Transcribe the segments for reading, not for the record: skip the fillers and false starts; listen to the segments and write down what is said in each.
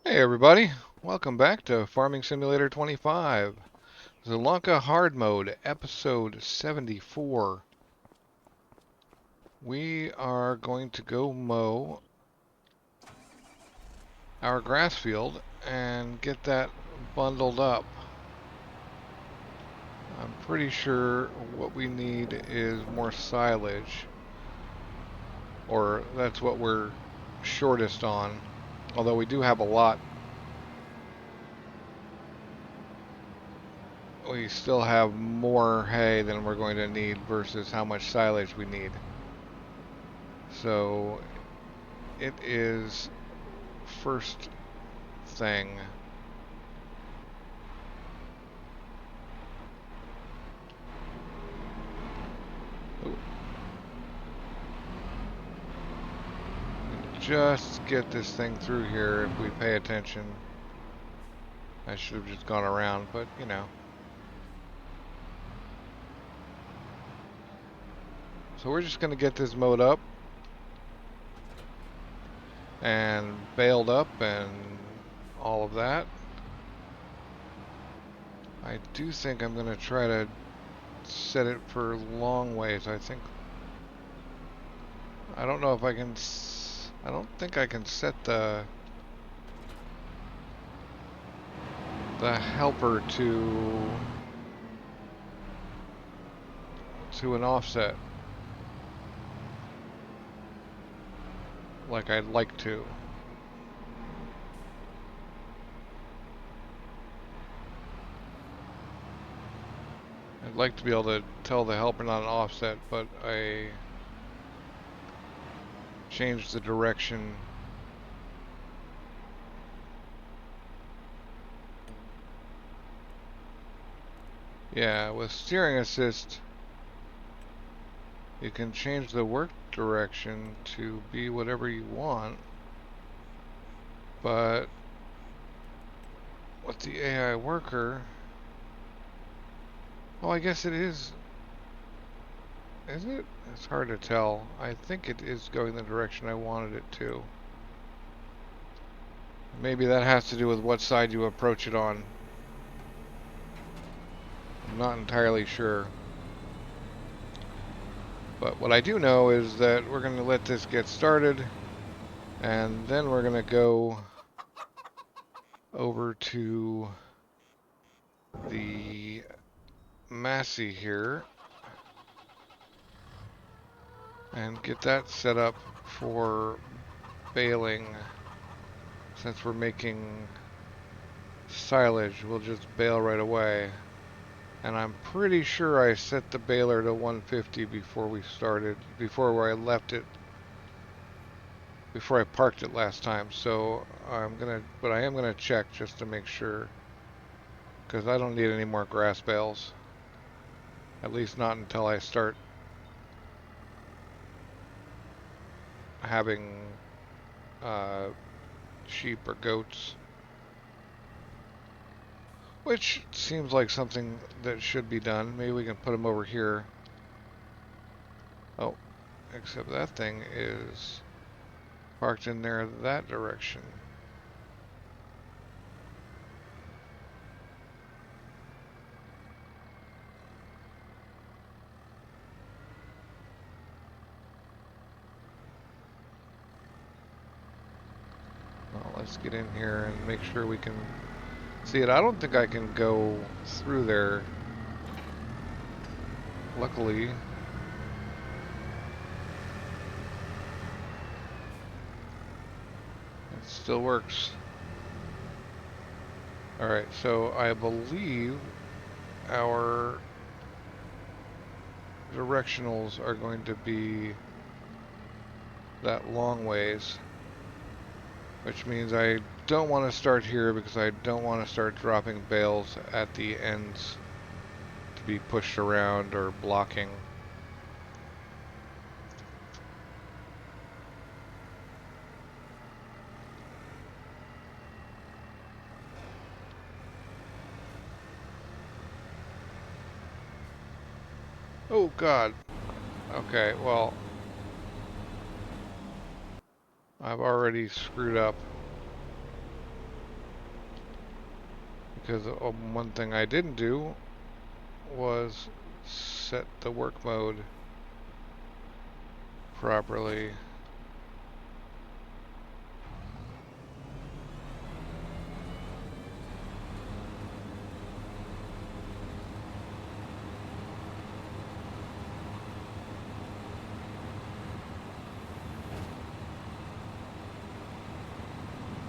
Hey everybody, welcome back to Farming Simulator 25, Zielonka Hard Mode, Episode 74. We are going to go mow our grass field and get that bundled up. I'm pretty sure what we need is more silage, or that's what we're shortest on, although we do have a lot. We still have more hay than we're going to need versus how much silage we need. So it is first thing. Ooh. Just get this thing through here if we pay attention. I should have just gone around, but you know. So we're just going to get this mowed up and baled up and all of that. I do think I'm going to try to set it for long ways. I don't know if I can, I don't think I can set the helper to an offset like I'd like to. I'd like to be able to tell the helper not an offset, but I changed the direction. Yeah, with steering assist, you can change the work direction to be whatever you want, but with the AI worker, oh, I guess it is it? It's hard to tell. I think it is going the direction I wanted it to. Maybe that has to do with what side you approach it on. I'm not entirely sure. But what I do know is that we're going to let this get started, and then we're going to go over to the Massey here and get that set up for baling. Since we're making silage, we'll just bale right away. And I'm pretty sure I set the baler to 150 before we started, before I left it, before I parked it last time. So but I am gonna check just to make sure, because I don't need any more grass bales. At least not until I start having sheep or goats. Which seems like something that should be done. Maybe we can put them over here. Oh, except that thing is parked in there that direction. Well, let's get in here and make sure we can see it. I don't think I can go through there. Luckily. It still works. Alright, so I believe our directionals are going to be that long ways, which means I don't want to start here because I don't want to start dropping bales at the ends to be pushed around or blocking. Oh God. Okay, well, I've already screwed up. Because one thing I didn't do was set the work mode properly.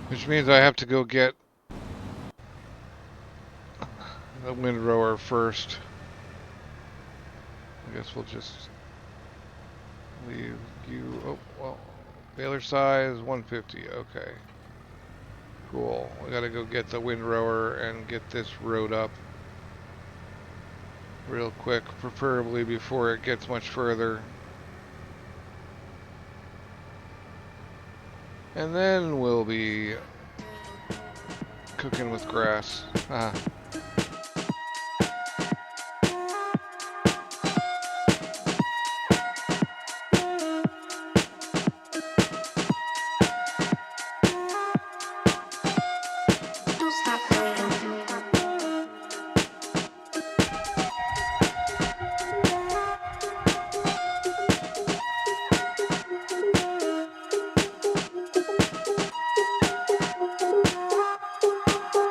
Which means I have to go get the windrower first. I guess we'll just leave you. Oh, well, baler size 150. Okay. Cool. We gotta go get the windrower and get this road up real quick, preferably before it gets much further. And then we'll be cooking with grass. Ah.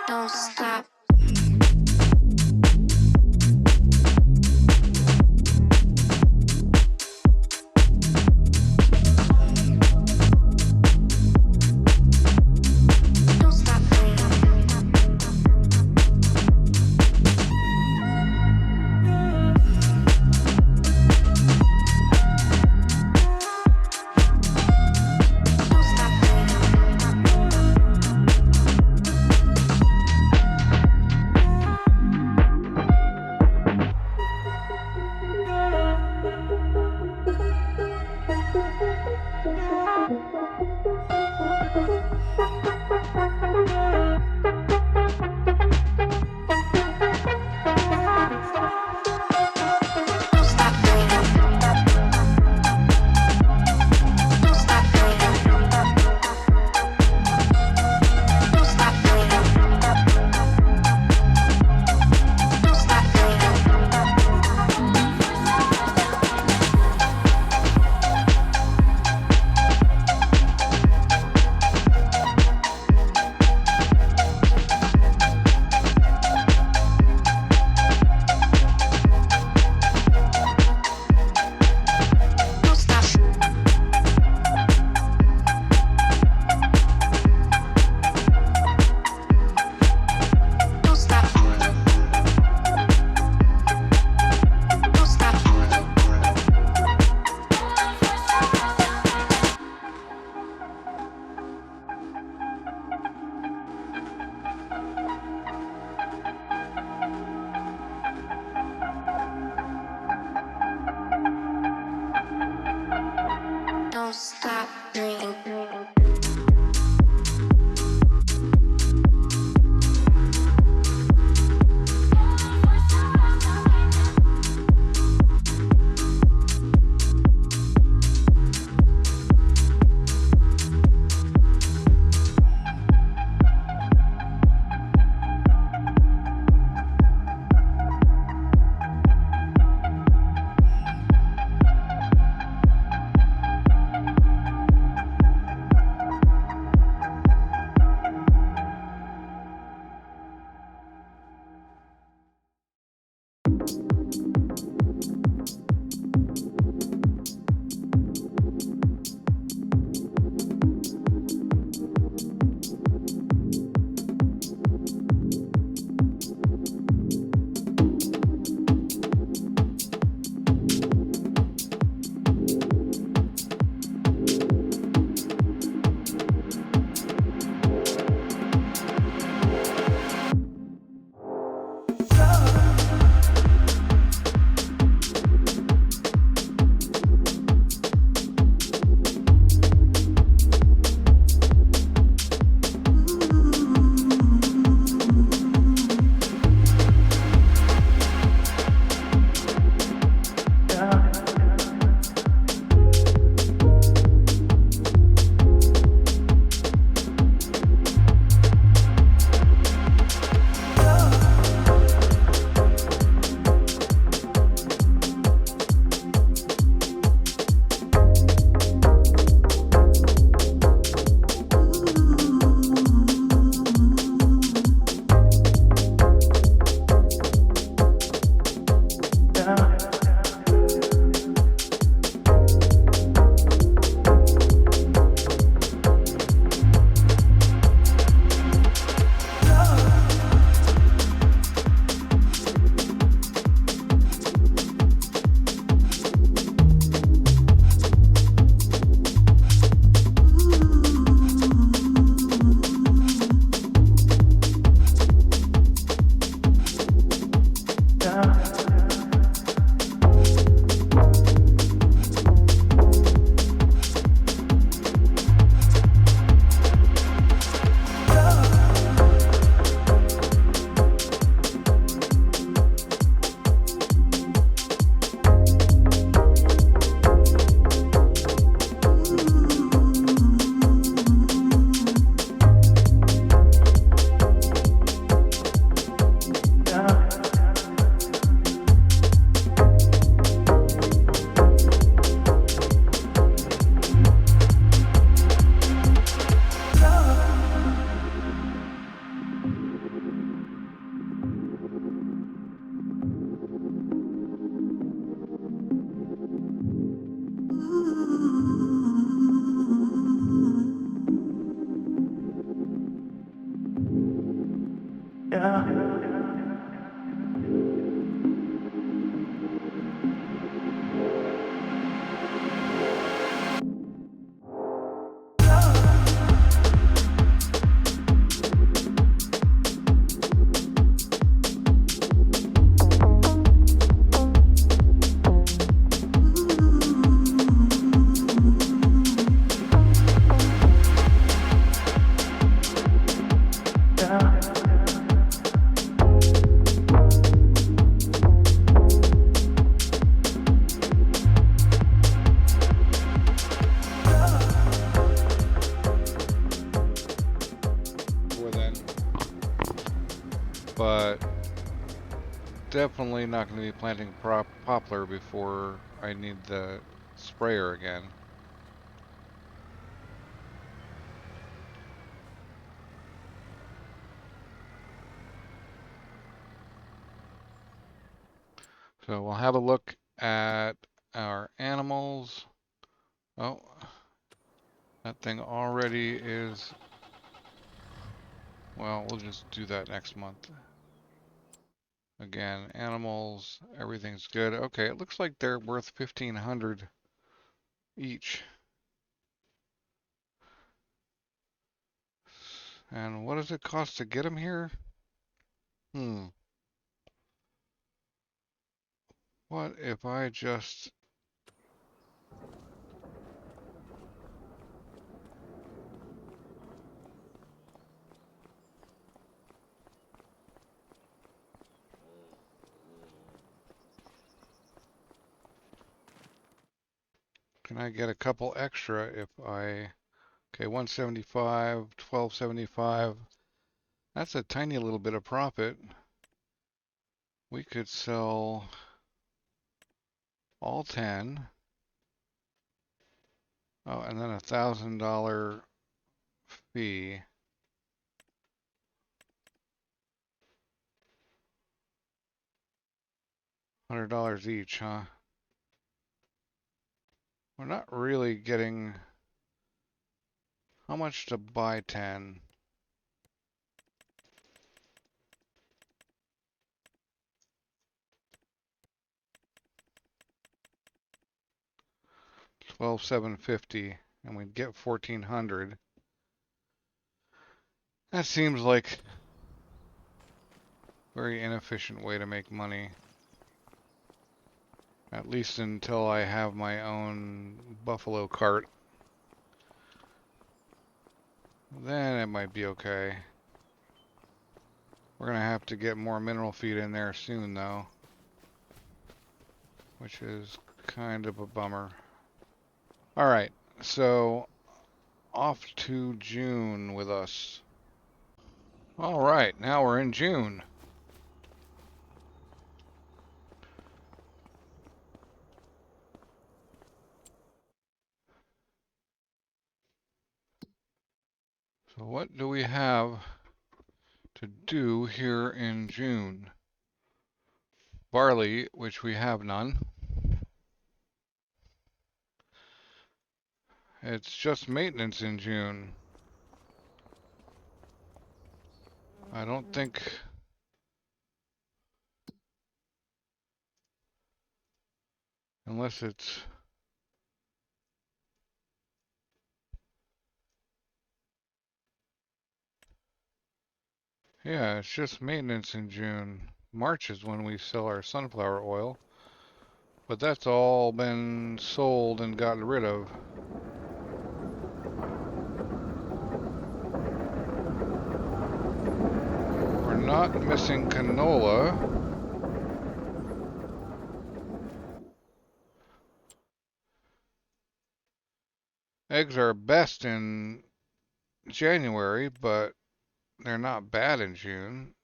Don't stop. But definitely not going to be planting poplar before I need the sprayer again. So we'll have a look at our animals. Oh, that thing already is, well, we'll just do that next month. Again, animals, everything's good. Okay, it looks like they're worth 1,500 each. And what does it cost to get them here? What if I just... Can I get a couple extra if I... Okay, 175, 1275. That's a tiny little bit of profit. We could sell all 10. Oh, and then $1,000 fee. $100 each, huh? We're not really getting... How much to buy 10? $12,750, and we'd get 1,400. That seems like a very inefficient way to make money. At least until I have my own buffalo cart. Then it might be okay. We're gonna have to get more mineral feed in there soon though, which is kind of a bummer. Alright, so off to June with us. Alright, now we're in June. So what do we have to do here in June? Barley, which we have none. It's just maintenance in June. I don't think... Unless it's... Yeah, it's just maintenance in June. March is when we sell our sunflower oil. But that's all been sold and gotten rid of. We're not missing canola. Eggs are best in January, but they're not bad in June.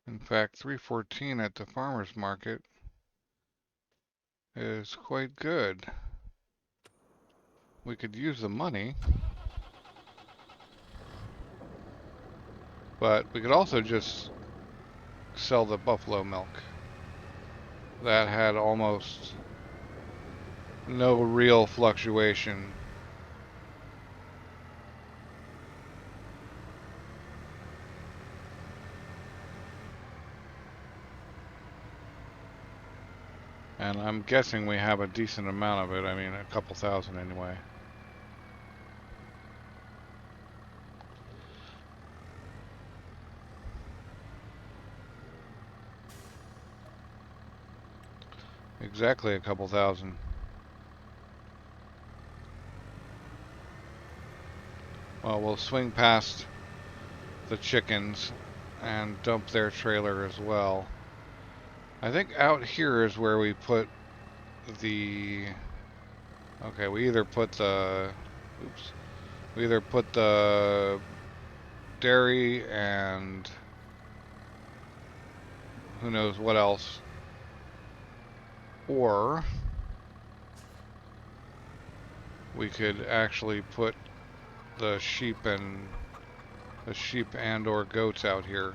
In fact, 314 at the farmer's market is quite good. We could use the money, but we could also just sell the buffalo milk. That had almost no real fluctuation. And I'm guessing we have a decent amount of it. I mean, a couple thousand anyway. Exactly a couple thousand. Well, we'll swing past the chickens and dump their trailer as well. I think out here is where we put the... Okay, we either put the... Oops. We either put the dairy and who knows what else. Or we could actually put the sheep and or goats out here.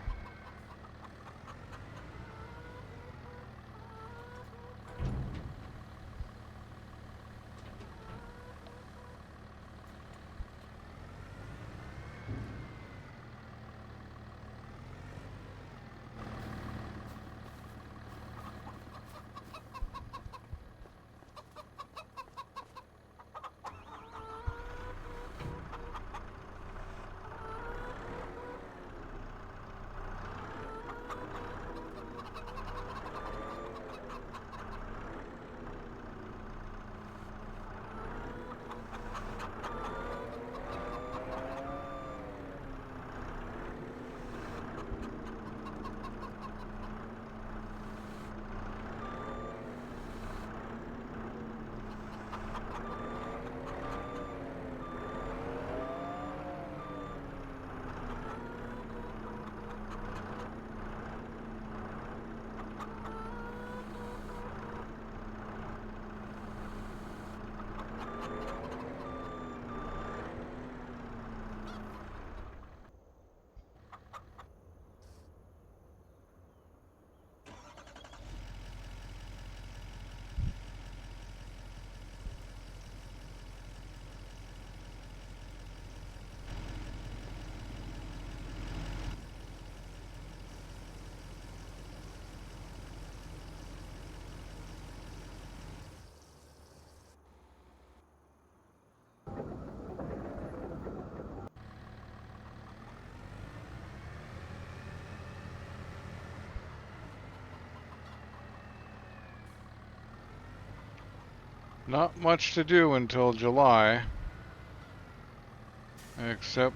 Not much to do until July, except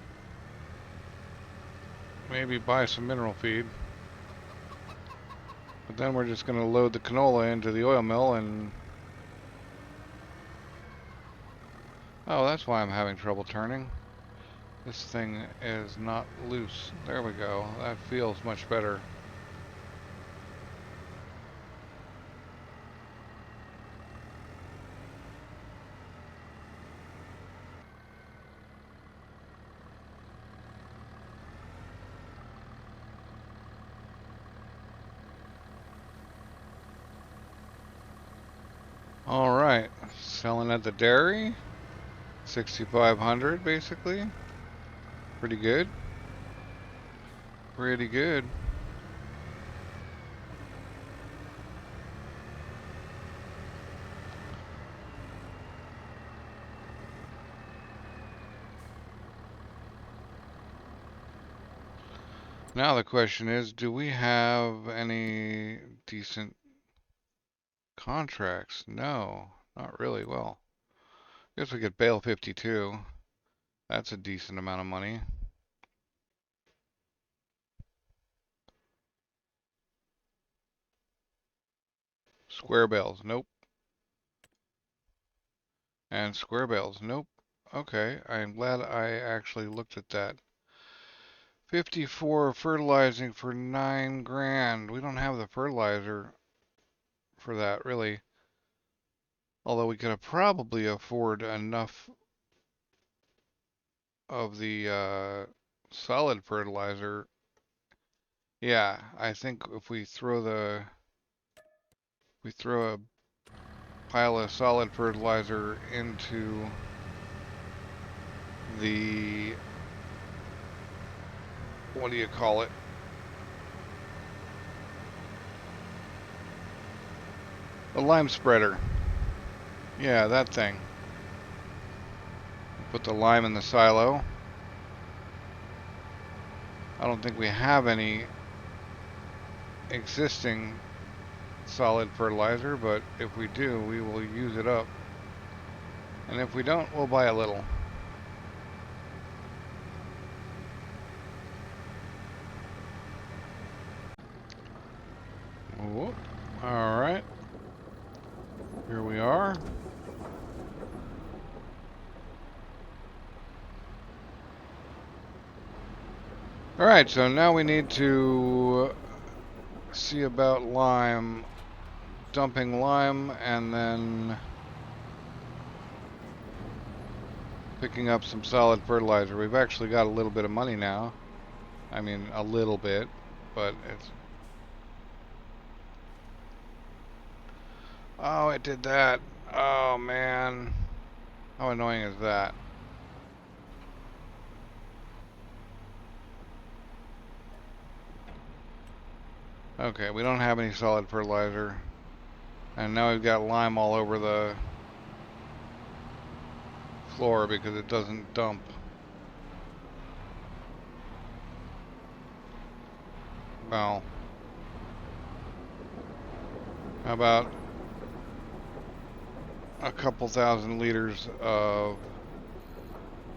maybe buy some mineral feed. But then we're just going to load the canola into the oil mill and... Oh, that's why I'm having trouble turning. This thing is not loose. There we go. That feels much better. Alright, selling at the dairy. 6,500 basically. Pretty good. Pretty good. Now the question is, do we have any decent contracts? No, not really. Well, I guess we could bail 52. That's a decent amount of money. Square bales, nope. And square bales, nope. Okay, I'm glad I actually looked at that. 54 fertilizing for 9 grand. We don't have the fertilizer for that, really. Although we could probably afford enough of the solid fertilizer. Yeah, I think if we throw a pile of solid fertilizer into the, what do you call it? The lime spreader. Yeah, that thing. Put the lime in the silo. I don't think we have any existing solid fertilizer, but if we do, we will use it up. And if we don't, we'll buy a little. Whoop. All right. Here we are. All right, so now we need to see about lime, dumping lime, and then picking up some solid fertilizer. We've actually got a little bit of money now. I mean, a little bit, but it's... Oh, it did that. Oh, man. How annoying is that? Okay, we don't have any solid fertilizer. And now we've got lime all over the floor because it doesn't dump. Well, how about a couple thousand liters of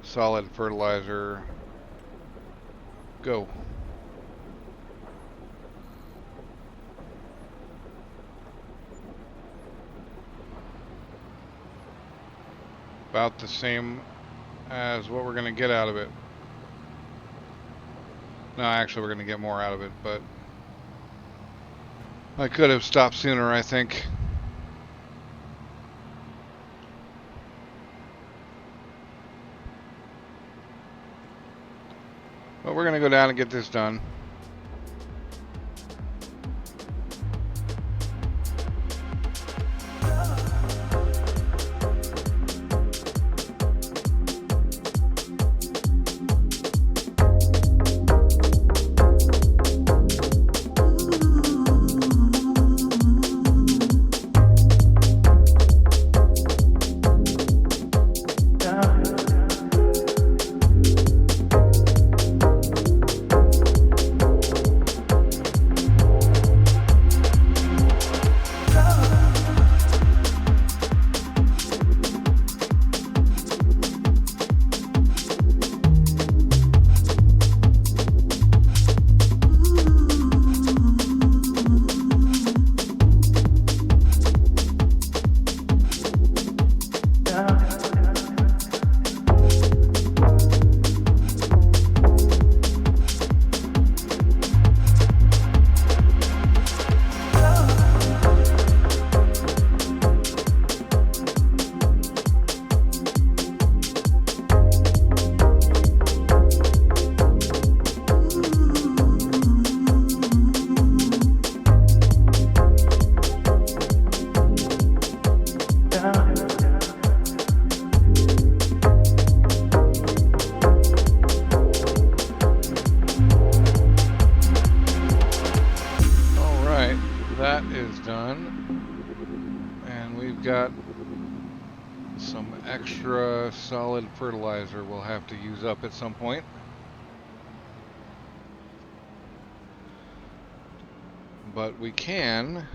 solid fertilizer? Go. About the same as what we're going to get out of it. No, actually we're going to get more out of it, but I could have stopped sooner, I think. But we're going to go down and get this done. Got some extra solid fertilizer we'll have to use up at some point. But we can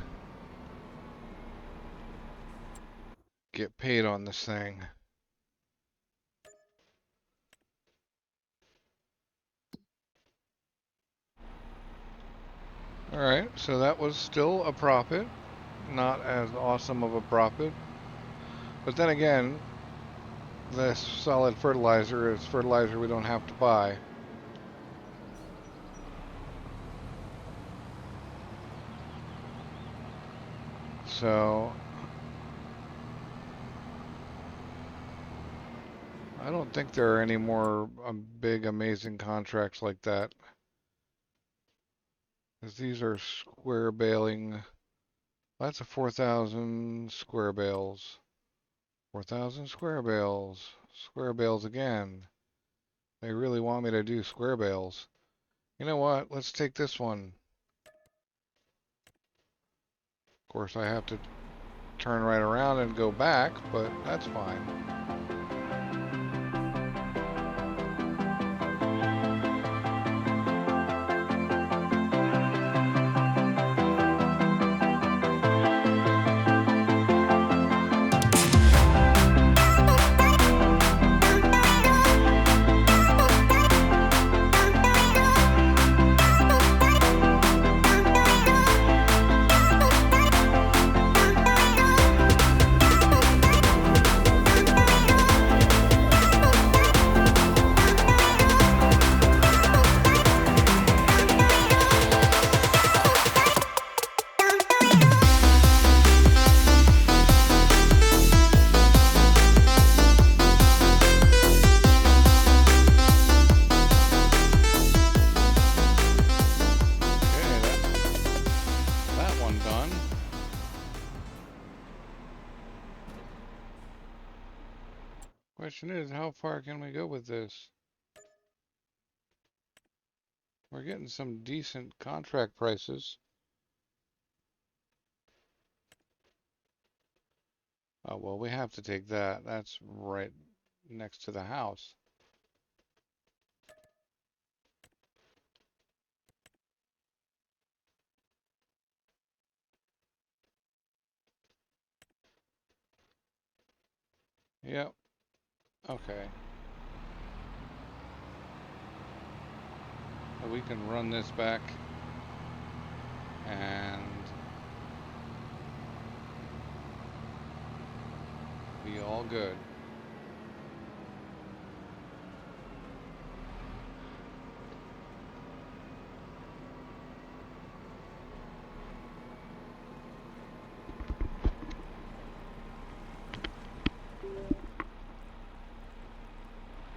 get paid on this thing. Alright, so that was still a profit. Not as awesome of a profit. But then again, this solid fertilizer is fertilizer we don't have to buy. So I don't think there are any more big amazing contracts like that. Because these are square baling. That's a 4,000 square bales. 4,000 square bales. Square bales again. They really want me to do square bales. You know what? Let's take this one. Of course, I have to turn right around and go back, but that's fine. Question is, how far can we go with this? We're getting some decent contract prices. Oh, well, we have to take that. That's right next to the house. Yep. Okay. So we can run this back and be all good.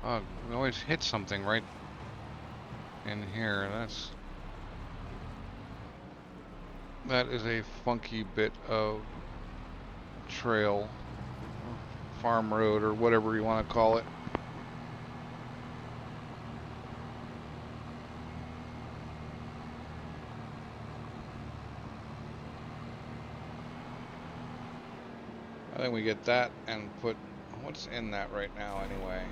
Oh, we always hit something right in here. That is a funky bit of trail, farm road, or whatever you want to call it. I think we get that and put, what's in that right now anyway?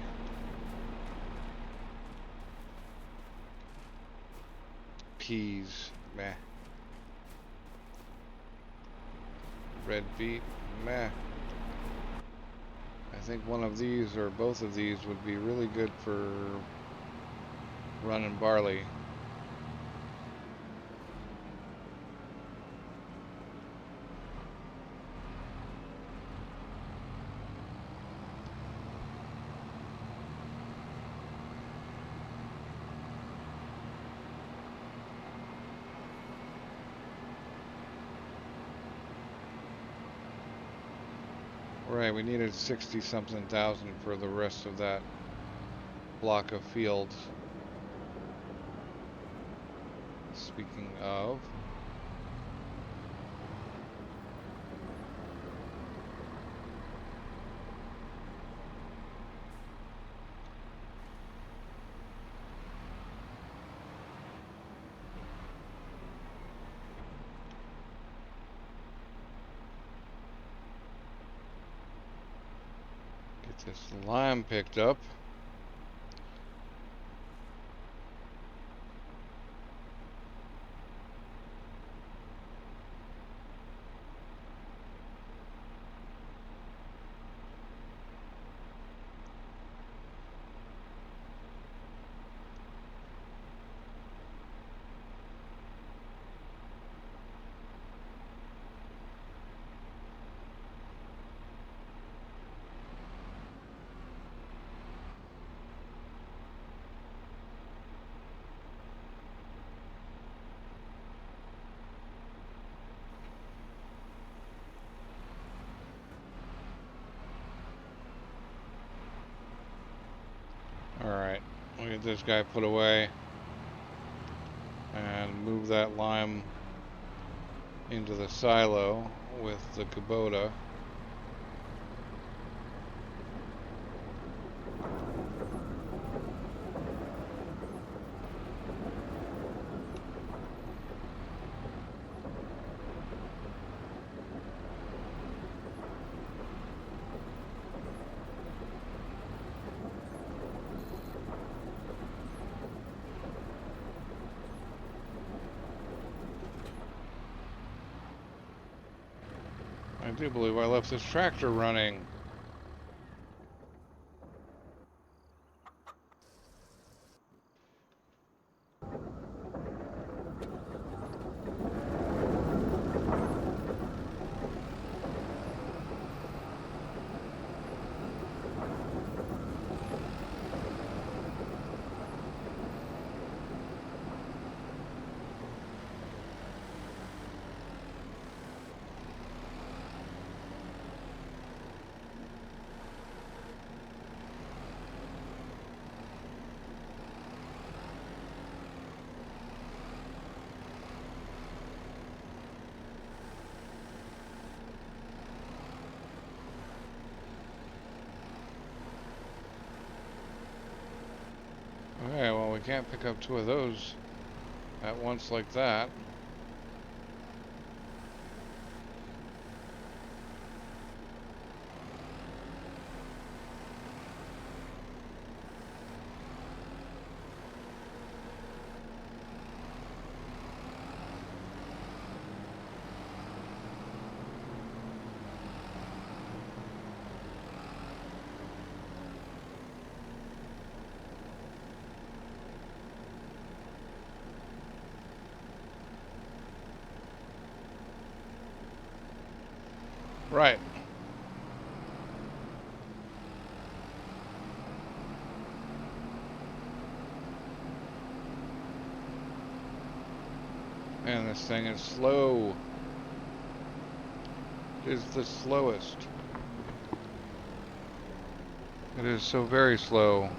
Peas, meh. Red beet, meh. I think one of these or both of these would be really good for running barley. Right, we needed 60-something thousand for the rest of that block of fields. Speaking of, get this lime picked up. Alright, we'll get this guy put away and move that lime into the silo with the Kubota. I do believe I left this tractor running. Okay, well, we can't pick up two of those at once like that. Right. Man, this thing is slow. It is the slowest. It is so very slow.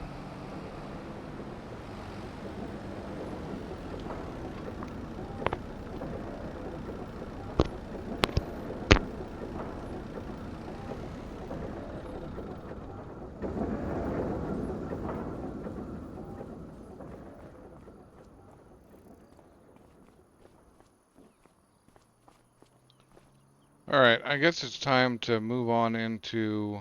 Alright, I guess it's time to move on into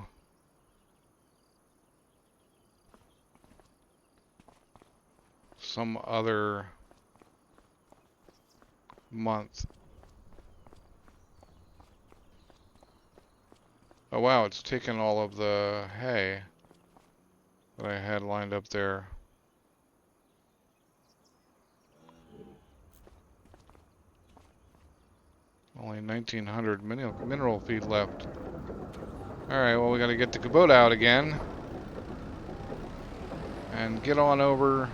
some other month. Oh wow, it's taken all of the hay that I had lined up there. Only 1900 mineral feed left. Alright, well we gotta get the gov't out again. And get on over.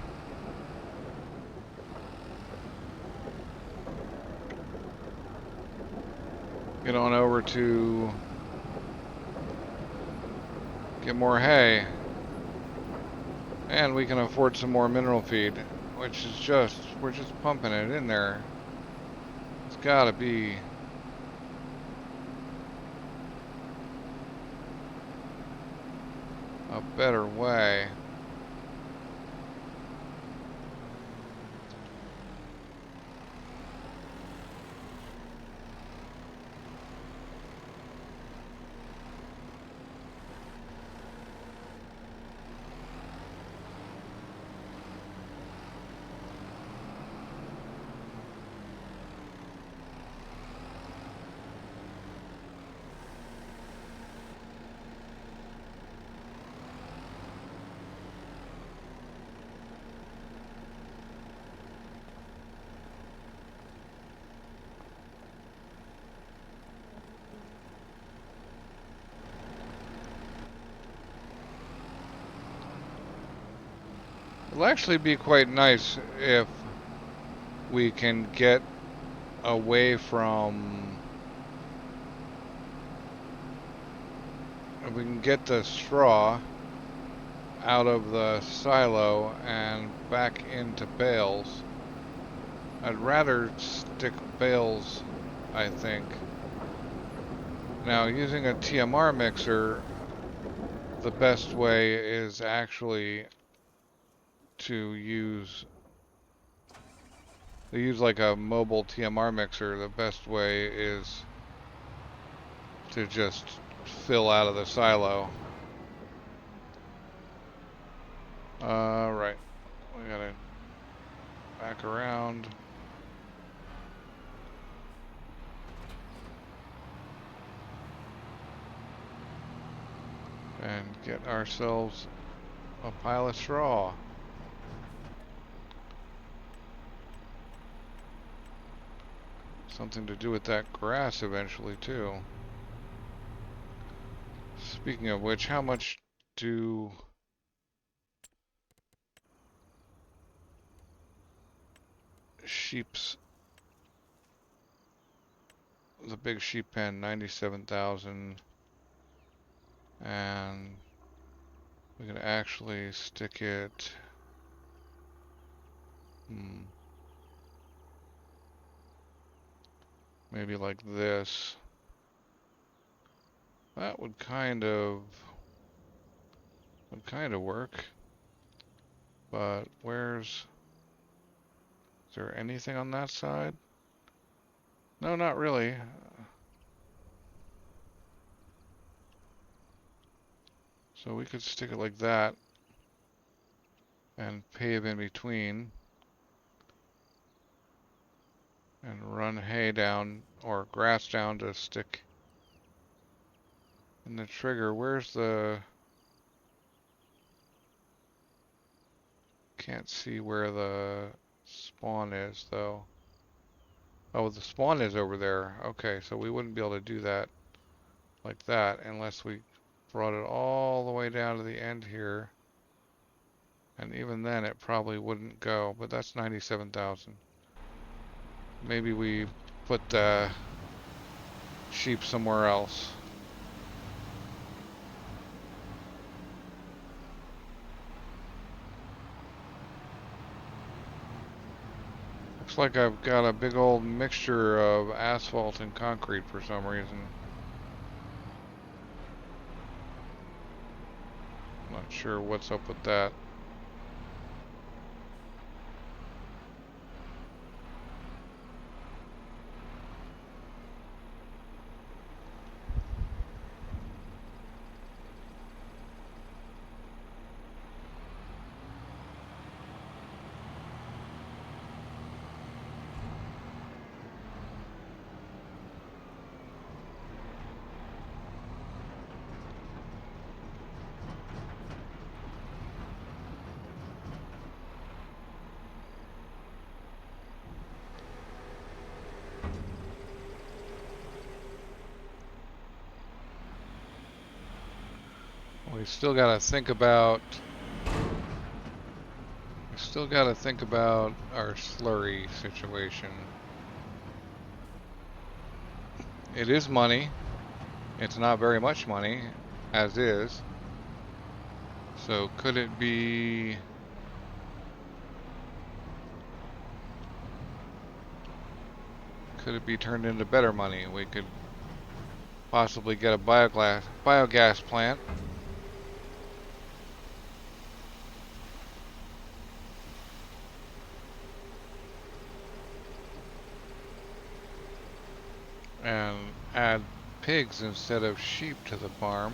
Get on over to get more hay. And we can afford some more mineral feed, which is just, we're just pumping it in there. It's gotta be a better way. It'll actually be quite nice if we can get away from, if we can get the straw out of the silo and back into bales. I'd rather stick bales, I think. Now, using a TMR mixer, the best way is actually to use like a mobile TMR mixer. The best way is to just fill out of the silo. Right. We gotta back around. get ourselves a pile of straw. Something to do with that grass eventually, too. Speaking of which, how much do sheep's, the big sheep pen, 97,000, and we can actually stick it, maybe like this. That would kind of work. But is there anything on that side? No, not really. So we could stick it like that and pave in between and run hay down or grass down to stick in the trigger. Where's the... Can't see where the spawn is though. Oh, the spawn is over there. Okay, so we wouldn't be able to do that like that unless we brought it all the way down to the end here. And even then it probably wouldn't go, but that's 97,000. Maybe we put the sheep somewhere else. Looks like I've got a big old mixture of asphalt and concrete for some reason. Not sure what's up with that. We still got to think about our slurry situation. It is money. It's not very much money, as is. So could it be turned into better money? We could possibly get a biogas plant. And add pigs instead of sheep to the farm.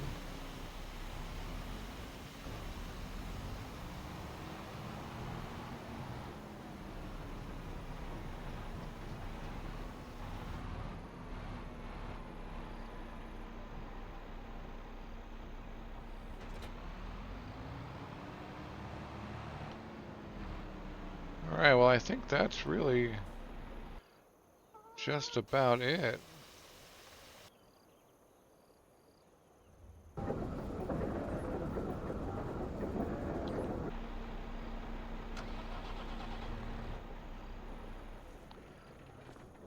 Alright, well I think that's really just about it.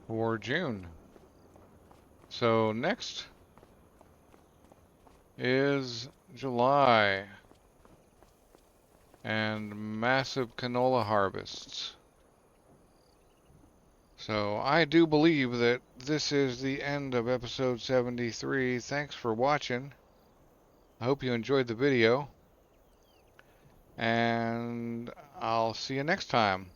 For June. So next is July and massive canola harvests. So I do believe that this is the end of episode 73. Thanks for watching. I hope you enjoyed the video, and I'll see you next time.